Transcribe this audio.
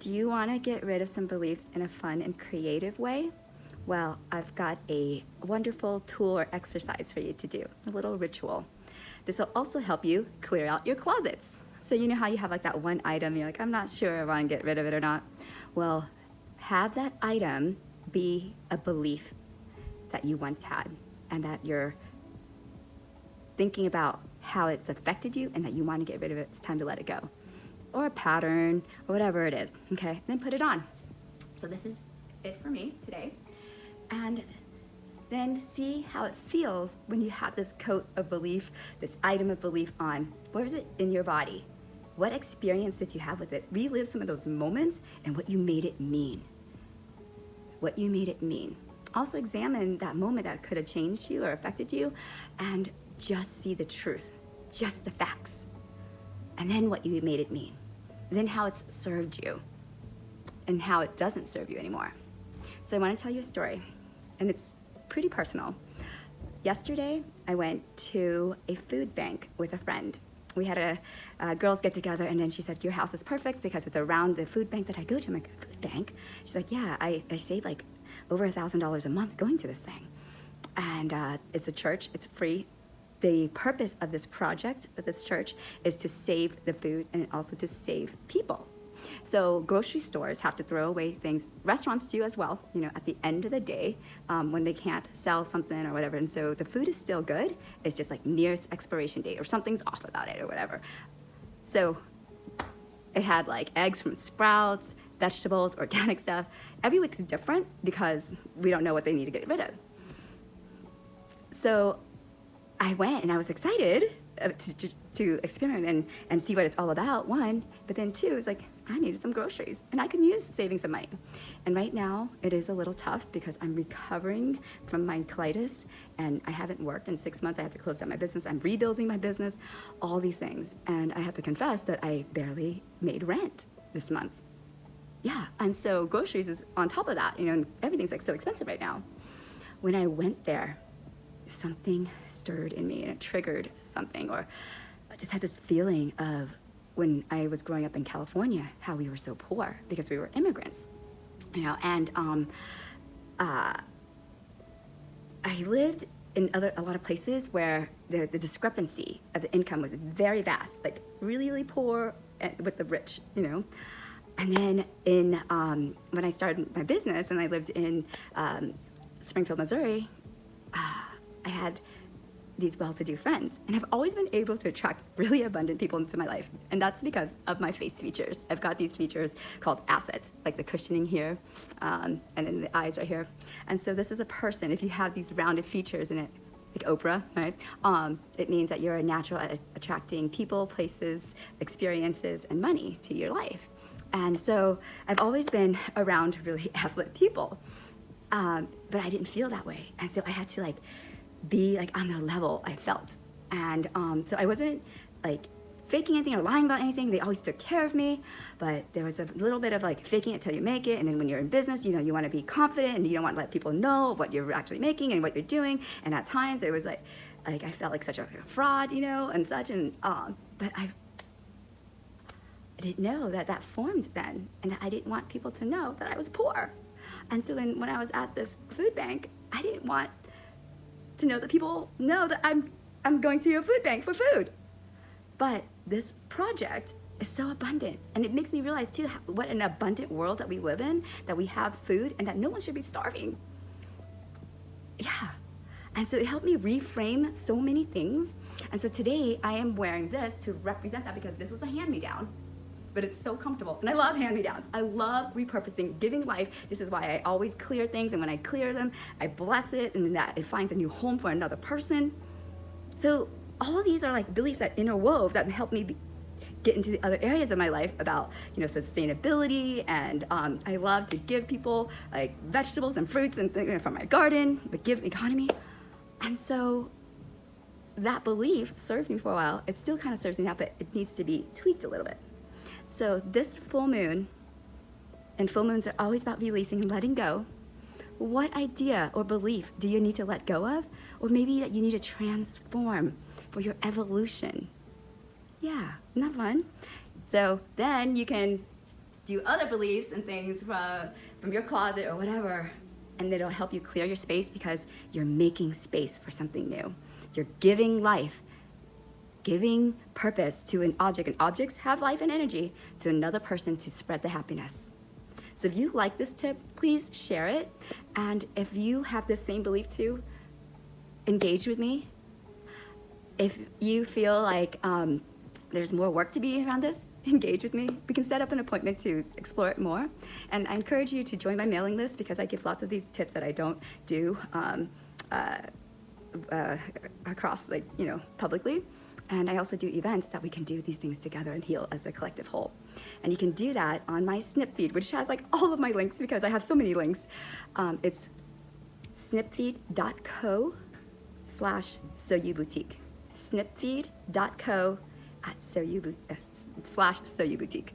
Do you want to get rid of some beliefs in a fun and creative way? Well, I've got a wonderful tool or exercise for you to do, a little ritual. This will also help you clear out your closets. So you know how you have like that one item, you're like, I'm not sure if I want to get rid of it or not. Well, have that item be a belief that you once had and that you're thinking about how it's affected you and that you want to get rid of it. It's time to let it go. Or a pattern, or whatever it is, okay? Then put it on. So this is it for me today. And then see how it feels when you have this coat of belief, this item of belief on. Where is it in your body? What experience did you have with it? Relive some of those moments and what you made it mean. What you made it mean. Also examine that moment that could have changed you or affected you and just see the truth, just the facts. And then what you made it mean. And then how it's served you and how it doesn't serve you anymore. So I want to tell you a story, and it's pretty personal. Yesterday, I went to a food bank with a friend. We had a girls get together, and then she said, your house is perfect because it's around the food bank that I go to. I'm like, food bank? She's like, yeah, I save like over $1,000 a month going to this thing. And it's a church, it's free. The purpose of this project, of this church, is to save the food and also to save people. So grocery stores have to throw away things. Restaurants do as well, you know, at the end of the day when they can't sell something or whatever. And so the food is still good. It's just like near its expiration date or something's off about it or whatever. So it had like eggs from Sprouts, vegetables, organic stuff. Every week's different because we don't know what they need to get rid of. So I went and I was excited to experiment and see what it's all about, one, but then two, it's like, I needed some groceries and I can use saving some money. And right now it is a little tough because I'm recovering from my colitis and I haven't worked in 6 months. I have to close down my business. I'm rebuilding my business, all these things. And I have to confess that I barely made rent this month. Yeah, and so groceries is on top of that, you know, and everything's like so expensive right now. When I went there, something stirred in me and it triggered something, or I just had this feeling of when I was growing up in California, how we were so poor because we were immigrants, you know, and I lived in a lot of places where the discrepancy of the income was very vast, like really, really poor with the rich, you know. And then when I started my business and I lived in Springfield, Missouri, I had these well-to-do friends, and I've always been able to attract really abundant people into my life, and that's because of my face features. I've got these features called assets, like the cushioning here, and then the eyes are here. And so this is a person, if you have these rounded features in it, like Oprah, right? It means that you're a natural at attracting people, places, experiences, and money to your life. And so I've always been around really affluent people, but I didn't feel that way, and so I had to be like on their level, I felt. And so I wasn't like faking anything or lying about anything. They always took care of me, but there was a little bit of like faking it till you make it. And then when you're in business, you know, you want to be confident and you don't want to let people know what you're actually making and what you're doing. And at times it was like I felt like such a fraud, you know, and such. And but I didn't know that formed then, and that I didn't want people to know that I was poor. And so then when I was at this food bank, I didn't want to know that people know that I'm going to a food bank for food. But this project is so abundant, and it makes me realize too what an abundant world that we live in, that we have food and that no one should be starving. Yeah. And so it helped me reframe so many things. And so today I am wearing this to represent that, because this was a hand-me-down, but it's so comfortable. And I love hand-me-downs. I love repurposing, giving life. This is why I always clear things, and when I clear them, I bless it, and then that it finds a new home for another person. So all of these are like beliefs that interwove that help me get into the other areas of my life about, you know, sustainability, and I love to give people like vegetables and fruits and things from my garden, the give economy. And so that belief served me for a while. It still kind of serves me now, but it needs to be tweaked a little bit. So this full moon, and full moons are always about releasing and letting go. What idea or belief do you need to let go of? Or maybe that you need to transform for your evolution? Yeah, isn't that fun? So then you can do other beliefs and things from your closet or whatever, and it'll help you clear your space because you're making space for something new. You're giving life, giving purpose to an object, and objects have life and energy, to another person to spread the happiness. So if you like this tip, please share it. And if you have the same belief too, engage with me. If you feel like there's more work to be around this, engage with me. We can set up an appointment to explore it more. And I encourage you to join my mailing list because I give lots of these tips that I don't do across, like, publicly. And I also do events that we can do these things together and heal as a collective whole. And you can do that on my Snip feed, which has like all of my links because I have so many links. It's snipfeed.co/soyouboutique. snipfeed.co/soyouboutique.